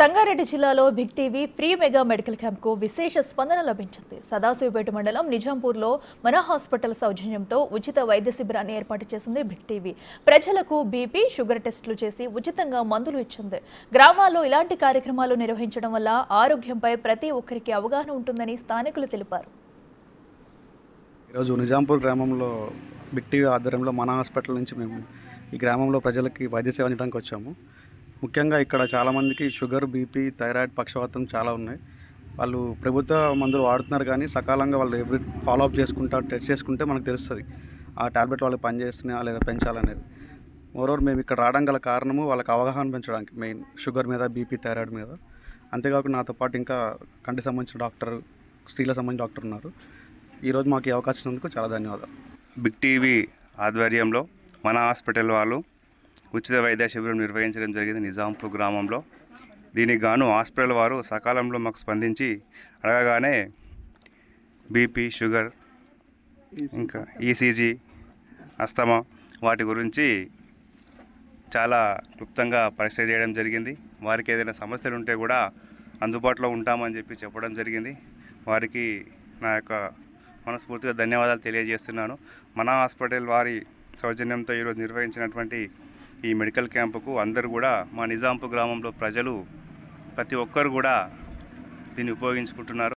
సంగారెడ్డి జిల్లాలో big TV free mega medical క్యాంప్కు విశేష స్పందన లభించింది. సదాశివపేట మండలం నిజాంపూర్లో మన హాస్పిటల్ సౌజన్యంతో ఉచిత వైద్య శిబిరాన్ని ఏర్పాటు చేసింది బిగ్ టీవీ. ప్రజలకు బీపీ, షుగర్ టెస్టులు చేసి ఉచితంగా మందులు ఇచ్చింది. గ్రామాల్లో ఇలాంటి కార్యక్రమాలు నిర్వహించడం వల్ల ఆరోగ్యంపై ప్రతి ఒక్కరికి అవగాహన ఉంటుందని స్థానికులు తెలిపారు. ఈరోజు నిజాంపూర్ గ్రామంలో బిగ్ టీవీ ఆధ్వర్యంలో మన హాస్పిటల్ నుంచి మేము ఈ గ్రామంలో ప్రజలకి వైద్య సేవ అందించడానికి వచ్చాము. ముఖ్యంగా ఇక్కడ చాలామందికి షుగర్, బీపీ, థైరాయిడ్, పక్షవాతం చాలా ఉన్నాయి. వాళ్ళు ప్రభుత్వ మందులు వాడుతున్నారు కానీ సకాలంగా వాళ్ళు ఎవ్రీ ఫాలోఅప్ చేసుకుంటా టెస్ట్ చేసుకుంటే మనకు తెలుస్తుంది ఆ టాబ్లెట్ వాళ్ళకి పనిచేస్తున్నాయా లేదా పెంచాలనేది. మోరోవర్ మేము ఇక్కడ రావడం గల కారణము వాళ్ళకి అవగాహన పెంచడానికి, మెయిన్ షుగర్ మీద, బీపీ, థైరాయిడ్ మీద. అంతేకాకుండా నాతో పాటు ఇంకా కంటికి సంబంధించిన డాక్టర్, స్త్రీలకు సంబంధించిన డాక్టర్ ఉన్నారు. ఈరోజు మాకు ఈ అవకాశం ఇచ్చినందుకు చాలా ధన్యవాదాలు. బిగ్ టీవీ ఆధ్వర్యంలో మన హాస్పిటల్ వాళ్ళు ఉచిత వైద్య శిబిరం నిర్వహించడం జరిగింది నిజాంపూర్ గ్రామంలో. దీనికి గాను హాస్పిటల్ వారు సకాలంలో మాకు స్పందించి అడగగానే బీపీ, షుగర్, ఇంకా ఈసీజీ, అస్తమా వాటి గురించి చాలా క్లుప్తంగా పరీక్ష చేయడం జరిగింది. వారికి ఏదైనా సమస్యలు ఉంటే కూడా అందుబాటులో ఉంటామని చెప్పడం జరిగింది. వారికి నా యొక్క మనస్ఫూర్తిగా ధన్యవాదాలు తెలియజేస్తున్నాను. మన హాస్పిటల్ వారి సౌజన్యంతో ఈరోజు నిర్వహించినటువంటి ఈ మెడికల్ క్యాంపుకు అందరూ కూడా, మా నిజాంపూర్ గ్రామంలో ప్రజలు ప్రతి ఒక్కరు కూడా దీన్ని ఉపయోగించుకుంటున్నారు.